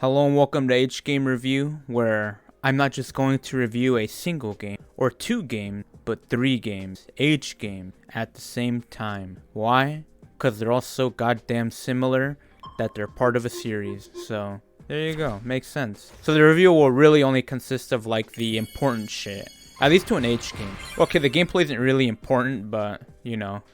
Hello and welcome to H Game Review, where I'm not just going to review a single game or two games, but three games, H game, at the same time. Why? Because they're all so goddamn similar that they're part of a series. So there you go, makes sense. So the review will really only consist of like the important shit, at least to an H game. Okay, the gameplay isn't really important, but you know,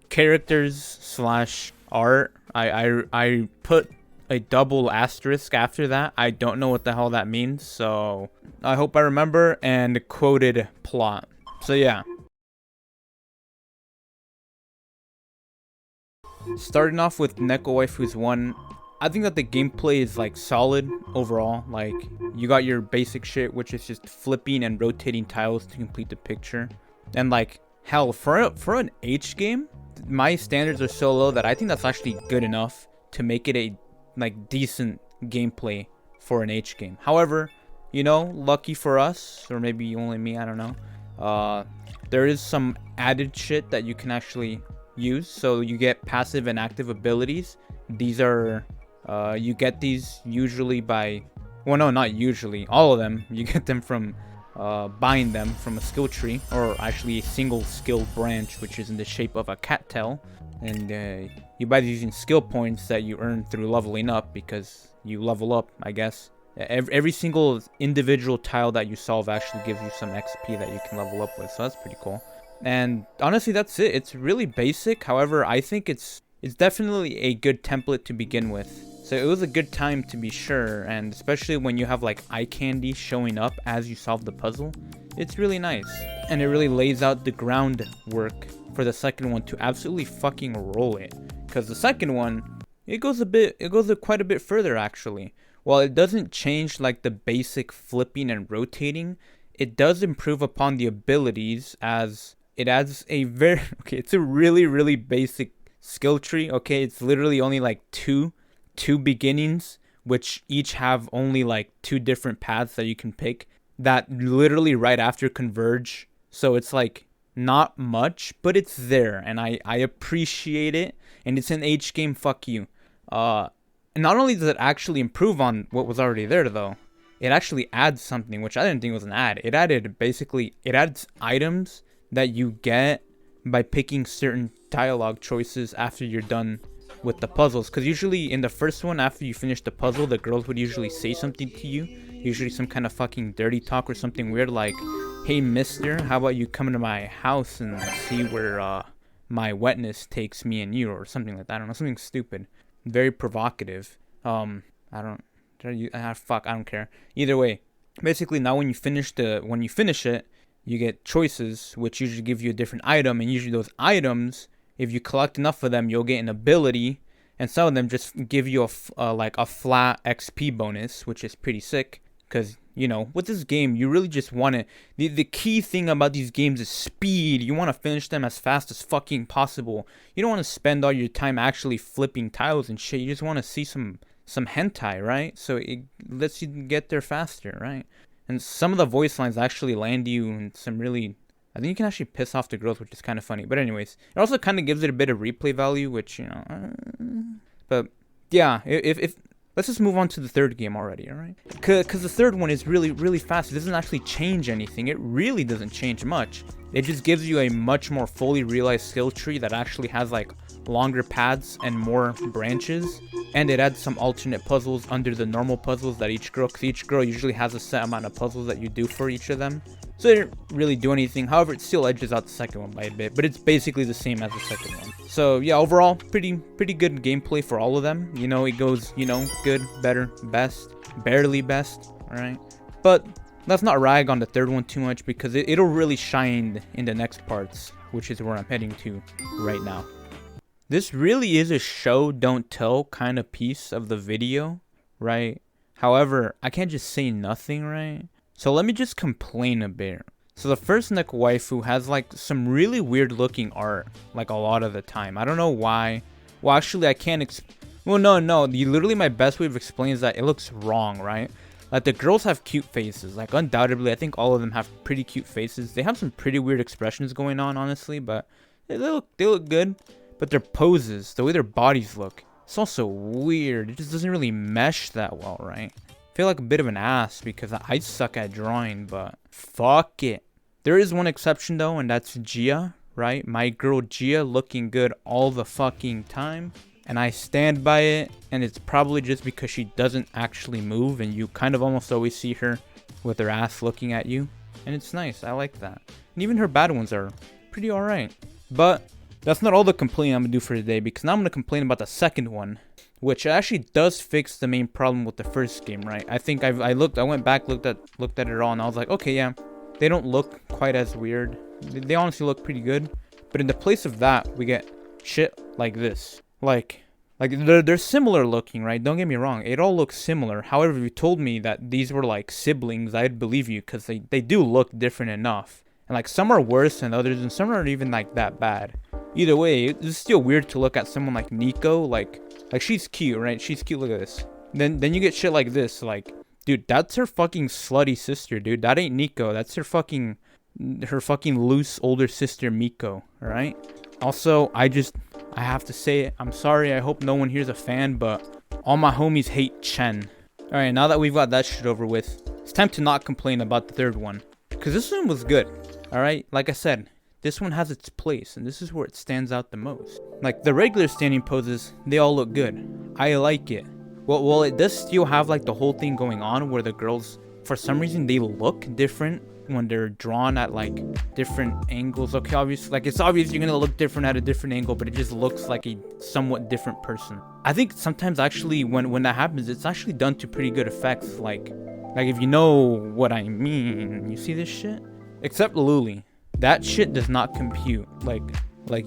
characters slash art. I put a double asterisk after that. I don't know what the hell that means, so I hope I remember, and quoted plot. So yeah. Starting off with Neko Waifus 1, I think that the gameplay is like solid overall. Like, you got your basic shit, which is just flipping and rotating tiles to complete the picture. And like, hell, for an H game, my standards are so low that I think that's actually good enough to make it a like decent gameplay for an H game. However, you know, lucky for us, or maybe only me, I don't know, there is some added shit that you can actually use. So you get passive and active abilities. These are you get these usually by, well, no, not usually, all of them you get them from buying them from a skill tree, or actually a single skill branch, which is in the shape of a cattail. And you buy these using skill points that you earn through leveling up, because you level up, I guess. Every single individual tile that you solve actually gives you some XP that you can level up with, so that's pretty cool. And honestly, that's it. It's really basic. However, I think it's definitely a good template to begin with. So it was a good time to be sure, and especially when you have like eye candy showing up as you solve the puzzle, it's really nice. And it really lays out the groundwork for the second one to absolutely fucking roll it. Because the second one, it goes quite a bit further actually. While it doesn't change like the basic flipping and rotating, it does improve upon the abilities, as it adds a very, okay, it's a really basic skill tree. Okay, it's literally only like two beginnings, which each have only like two different paths that you can pick that literally right after converge. So it's like not much, but it's there, and I appreciate it. And it's an H game, fuck you. And not only does it actually improve on what was already there though, it actually adds something which I didn't think was an ad. It adds items that you get by picking certain dialogue choices after you're done with the puzzles. Because usually in the first one, after you finish the puzzle, the girls would usually say something to you, usually some kind of fucking dirty talk or something weird like, "Hey mister, how about you come into my house and see where my wetness takes me and you," or something like that. I don't know, something stupid, very provocative. I don't care. Either way, basically now when you finish it, you get choices which usually give you a different item, and usually those items, if you collect enough of them, you'll get an ability, and some of them just give you a flat XP bonus, which is pretty sick. Because, you know, with this game, you really just want to, the key thing about these games is speed. You want to finish them as fast as fucking possible. You don't want to spend all your time actually flipping tiles and shit. You just want to see some hentai, right? So it lets you get there faster, right? And some of the voice lines actually land you in some really, I think you can actually piss off the girls, which is kind of funny. But anyways, it also kind of gives it a bit of replay value, which, you know, but yeah, if let's just move on to the third game already, alright? Because the third one is really fast. It doesn't actually change anything. It really doesn't change much. It just gives you a much more fully realized skill tree that actually has like longer paths and more branches. And it adds some alternate puzzles under the normal puzzles that each girl, because each girl usually has a set amount of puzzles that you do for each of them. So they didn't really do anything. However, it still edges out the second one by a bit, but it's basically the same as the second one. So yeah, overall, pretty good gameplay for all of them. You know, it goes, you know, good, better, best, barely best, alright? But let's not rag on the third one too much, because it'll really shine in the next parts, which is where I'm heading to right now. This really is a show don't tell kind of piece of the video, right? However, I can't just say nothing, right? So let me just complain a bit. So the first Neko Waifu has like some really weird looking art, like a lot of the time. I don't know why. Well, actually I can't well, no, literally my best way of explaining is that it looks wrong, right? Like the girls have cute faces, like undoubtedly I think all of them have pretty cute faces. They have some pretty weird expressions going on, honestly, but they look good. But their poses, the way their bodies look, It's also weird. It just doesn't really mesh that well, right? I feel like a bit of an ass because I suck at drawing, but fuck it. There is one exception though, and that's Gia, right? My girl Gia looking good all the fucking time. And I stand by it, and it's probably just because she doesn't actually move, and you kind of almost always see her with her ass looking at you. And it's nice, I like that. And even her bad ones are pretty alright. But that's not all the complaining I'm gonna do for today, because now I'm gonna complain about the second one, which actually does fix the main problem with the first game, right? I think I went back, looked at it all, and I was like, okay, yeah, they don't look quite as weird. They honestly look pretty good. But in the place of that, we get shit like this. Like they're similar looking, right? Don't get me wrong, it all looks similar. However, if you told me that these were like siblings, I'd believe you, because they do look different enough. And like some are worse than others, and some aren't even like that bad. Either way, it's still weird to look at someone like Neko, like she's cute, right? She's cute, look at this. Then you get shit like this, like, dude, that's her fucking slutty sister, dude. That ain't Neko, that's her fucking loose older sister Miko, alright? Also, I have to say it. I'm sorry. I hope no one here's a fan, but all my homies hate Chen. Alright, now that we've got that shit over with, it's time to not complain about the third one. Because this one was good. Alright, like I said, this one has its place, and this is where it stands out the most. Like, the regular standing poses, they all look good. I like it. Well, it does still have, like, the whole thing going on where the girls, for some reason, they look different when they're drawn at like different angles. Okay, obviously, like, it's obvious you're gonna look different at a different angle, but it just looks like a somewhat different person. I think sometimes actually when that happens, it's actually done to pretty good effects. Like if you know what I mean. You see this shit? Except Luli, that shit does not compute. Like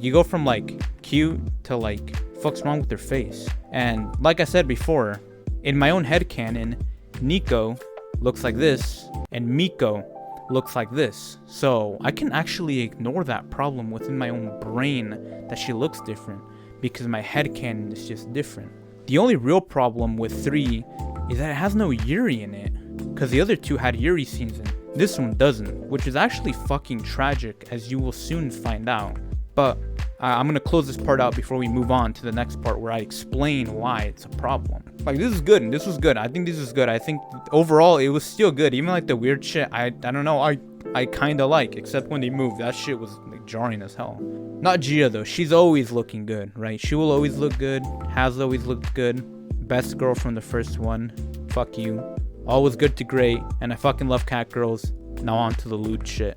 you go from like cute to like fuck's wrong with their face. And like I said before, in my own headcanon, Neko looks like this and Miko looks like this. So I can actually ignore that problem within my own brain that she looks different, because my headcanon is just different. The only real problem with 3 is that it has no Yuri in it, because the other 2 had Yuri scenes in. This one doesn't, which is actually fucking tragic, as you will soon find out. But I'm gonna close this part out before we move on to the next part where I explain why it's a problem. Like, this is good, and this was good. I think this is good. I think overall it was still good. Even like the weird shit, I don't know, I kinda like, except when they moved. That shit was like jarring as hell. Not Gia though. She's always looking good, right? She will always look good. Has always looked good. Best girl from the first one. Fuck you. Always good to great. And I fucking love cat girls. Now on to the lewd shit.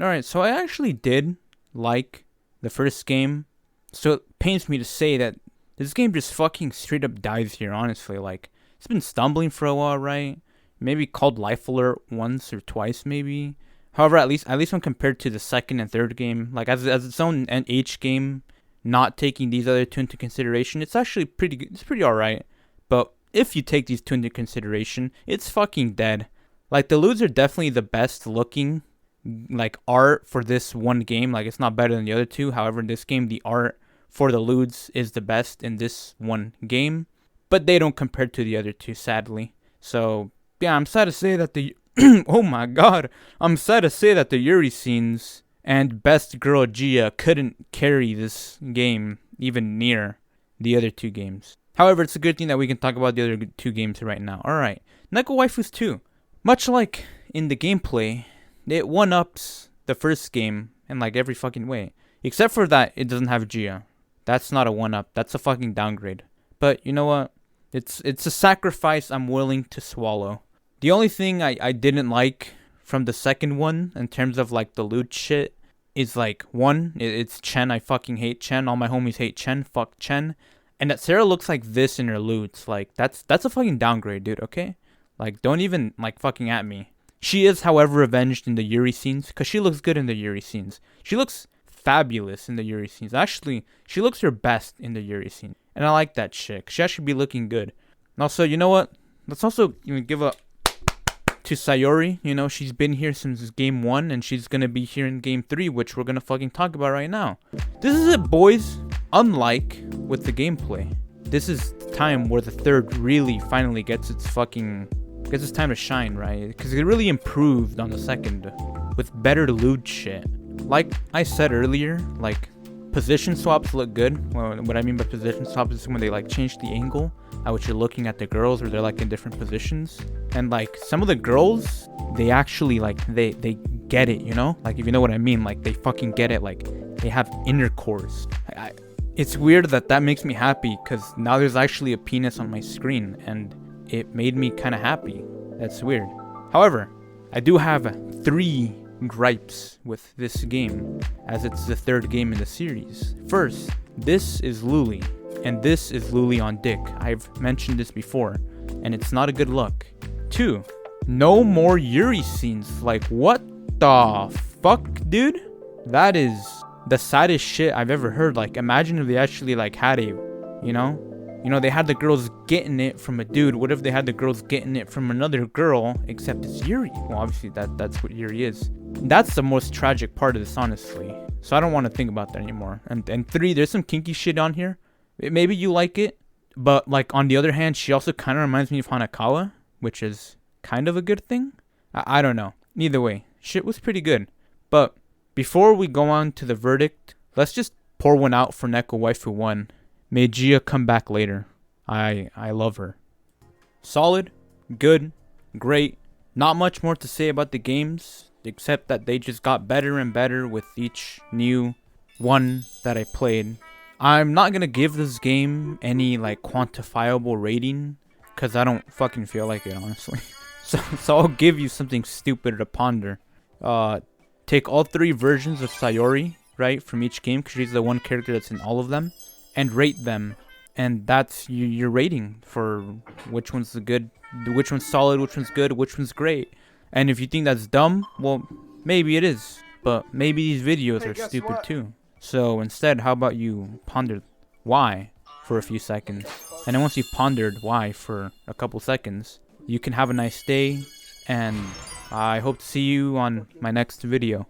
Alright, so I actually did like the first game. So it pains me to say that this game just fucking straight up dies here, honestly. Like, it's been stumbling for a while, right? Maybe called Life Alert once or twice, maybe. However, at least when compared to the second and third game, like as its own H game, not taking these other 2 into consideration, it's actually pretty good. It's pretty alright. But if you take these 2 into consideration, it's fucking dead. Like, the lewds are definitely the best looking, like, art for this one game. Like, it's not better than the other 2. However, in this game, the art for the lewds is the best in this one game. But they don't compare to the other 2, sadly. So, yeah, I'm sad to say that the... oh my god. I'm sad to say that the Yuri scenes and Best Girl Gia couldn't carry this game even near the other 2 games. However, it's a good thing that we can talk about the other 2 games right now. Alright, Neko Waifus 2. Much like in the gameplay, it one-ups the first game in like every fucking way. Except for that, it doesn't have Gia. That's not a one-up. That's a fucking downgrade. But you know what? It's a sacrifice I'm willing to swallow. The only thing I didn't like from the second one, in terms of like the loot shit, is like, one, it's Chen. I fucking hate Chen. All my homies hate Chen. Fuck Chen. And that Sarah looks like this in her loots. Like, that's a fucking downgrade, dude, okay? Like, don't even, like, fucking at me. She is, however, avenged in the Yuri scenes, because she looks good in the Yuri scenes. She looks fabulous in the Yuri scenes. Actually, she looks her best in the Yuri scene. And I like that shit. She actually be looking good. And also, you know what? Let's also give a... to Sayori. You know, she's been here since game 1, and she's gonna be here in game 3, which we're gonna fucking talk about right now. This is it, boys. Unlike with the gameplay, this is the time where the third really finally gets its time to shine, right? Because it really improved on the second with better loot shit. Like I said earlier, like Position swaps look good. Well, what I mean by position swaps is when they like change the angle at which you're looking at the girls, or they're like in different positions. And like some of the girls, they actually like they get it, you know? Like if you know what I mean, like they fucking get it. Like they have intercourse. It's weird that makes me happy, because now there's actually a penis on my screen, and it made me kind of happy. That's weird. However, I do have 3 gripes with this game, as it's the 3rd game in the series. First, this is Luli, and this is Luli on dick. I've mentioned this before, and it's not a good look. 2, no more Yuri scenes. Like, what the fuck, dude? That is the saddest shit I've ever heard. Like, imagine if they actually like had a, you know, they had the girls getting it from a dude. What if they had the girls getting it from another girl, except it's Yuri? Well, obviously that's what Yuri is. That's the most tragic part of this, honestly. So I don't want to think about that anymore. And 3, there's some kinky shit on here. Maybe you like it, but like on the other hand, she also kind of reminds me of Hanakawa, which is kind of a good thing. I don't know. Either way, shit was pretty good. But before we go on to the verdict, let's just pour one out for Neko Waifu 1. May Gia come back later. I love her. Solid, good, great. Not much more to say about the games, except that they just got better and better with each new one that I played. I'm not gonna give this game any like quantifiable rating, because I don't fucking feel like it, honestly. So I'll give you something stupid to ponder. Take all 3 versions of Sayori, right, from each game, because she's the one character that's in all of them, and rate them. And that's your rating for which one's the good, which one's solid, which one's good, which one's great. And if you think that's dumb, well, maybe it is. But maybe these videos are stupid too. So instead, how about you ponder why for a few seconds? And then once you've pondered why for a couple seconds, you can have a nice day, and I hope to see you on my next video.